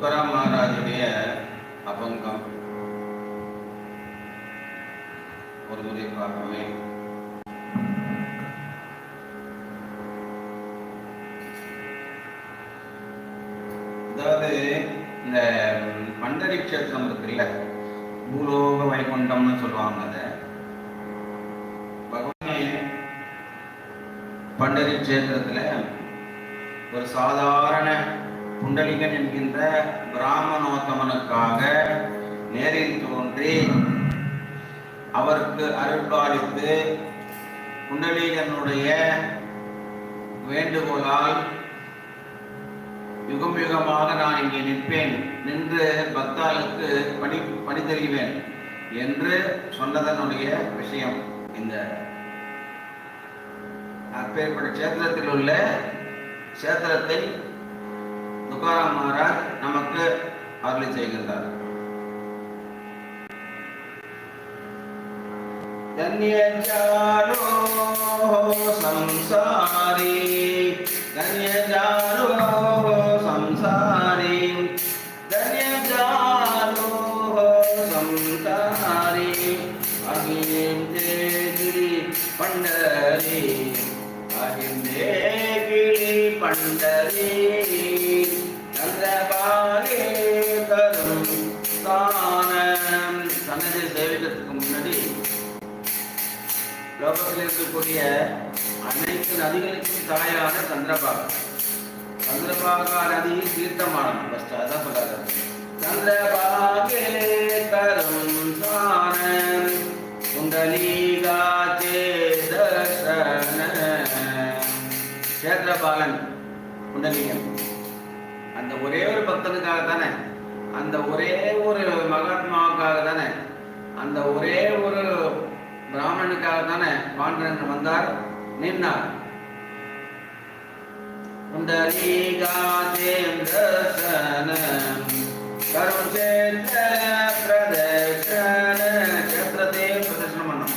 துக்காராம் மகாராஜுடைய அபங்கம் ஒரு முறை பார்க்கவே. அதாவது இந்த பண்டரி கஷேத்திரம் இருக்குல்ல, பூலோக வைகுண்டம்னு சொல்லுவாங்க. அதை பகவானே பண்டரி கஷேத்திரத்துல ஒரு சாதாரண புண்டலிகன் என்கின்ற பிராமணோத்தமனுக்காக நேரில் தோன்றி அவருக்கு அருள்பாலித்து புண்டலீகனுடைய வேண்டுகோளால் யுகம் யுகமாக நான் இங்கே நிற்பேன், நின்று பக்தாளுக்கு பணி தெரிவேன் என்று சொன்னதனுடைய விஷயம். இந்த அப்பேற்பட்ட கஷேத்திரத்தில் உள்ள கஷேத்திரத்தை துக்காராம் மகாராஜ் நமக்கு அருளி செய்கின்றார். धन्य जानो संसारी, धन्य जानो संसारी, धन्य जानो संसारी, अहिंदे गिरी पंडरी, अहिंदे गिरी पंडरी, चंद्रभागे करुम स्थानम. சன்னதி சேவிக்கிறதுக்கு முன்னாடி லோகத்தில் இருக்கக்கூடிய அனைத்து நதிகளுக்கும் தாயான சந்திரபாகா, சந்திரபாகா நதியில் தீர்த்தமானம். ஃபர்ஸ்ட் அதான் சொல்றாரு. சந்திரபாகே கரும் சானம் குண்டலீகாச்சே தர்ஷன. கஷேத்திரபாலன் குண்டலீகன் அந்த ஒரே ஒரு பக்தனுக்காக தானே, அந்த ஒரே ஒரு மகாத்மாவுக்காக தானே, அந்த ஒரே ஒரு பிராமணனுக்காக தானே பாண்டரன் வந்தார், நின்றார். குண்டலீகாச்சேம் தர்சனம் கரும் சேத்திர பிரதர்ஷன. சேத்திரத்தை பிரதர்ஷனம் பண்ணணும்.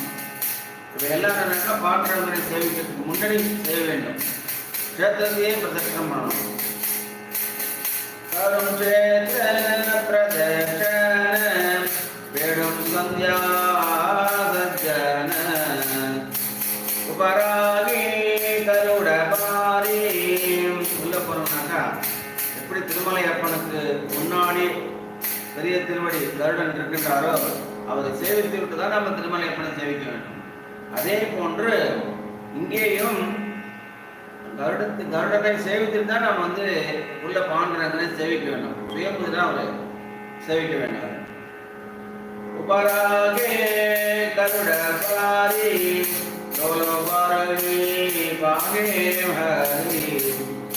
இப்போ எல்லாரும் பாண்டரங்களை சேவிக்கிறதுக்கு முன்னாடி செய்ய வேண்டும். சேத்திரத்தையே பிரதர்ஷனம் பண்ணணும். கரும் சேத்திர பிரதர்ஷன வேடும் சந்தியா சஜ்ஜன உபராகி கருட பாரி. உள்ள போனோம்னாக்கா எப்படி திருமலை அப்பனுக்கு முன்னாடி பெரிய திருவடி கருடன் இருக்கின்றாரோ அவரை சேவித்து விட்டு தான் நம்ம திருமலை அப்பனை சேவிக்க வேண்டும். அதே போன்று இங்கேயும் கருடனை சேவித்துட்டு தான் நம்ம உள்ள பாண்டரங்கனை சேவிக்க வேண்டும். சுயம்பு தான் அவரை சேவிக்க வேண்டும். உபராகே கருட பாரி டோலோ பாரி பாகே ஹரி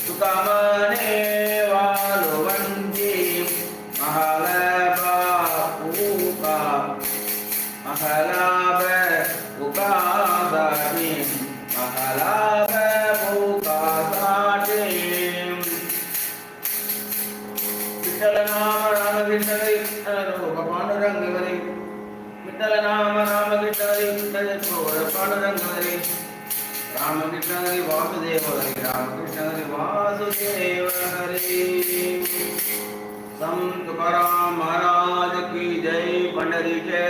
சுகமனே வாலு வந்தி மஹலபா பூகா மஹலாப உகாதாடி மஹலாப பூகாதாடி. விட்டல நாம ராம விட்டலை பாண்டுரங்கவரை, விட்டல நாம ராம விட்டலை விட்டலை பாண்டுரங்கவரை, ராமகிருஷ்ணஹரி வாசுதேவஹரி, ராமகிருஷ்ணஹரி வாசுதேவஹரி. संत तुकाराम महाराज की जय. पंडरी के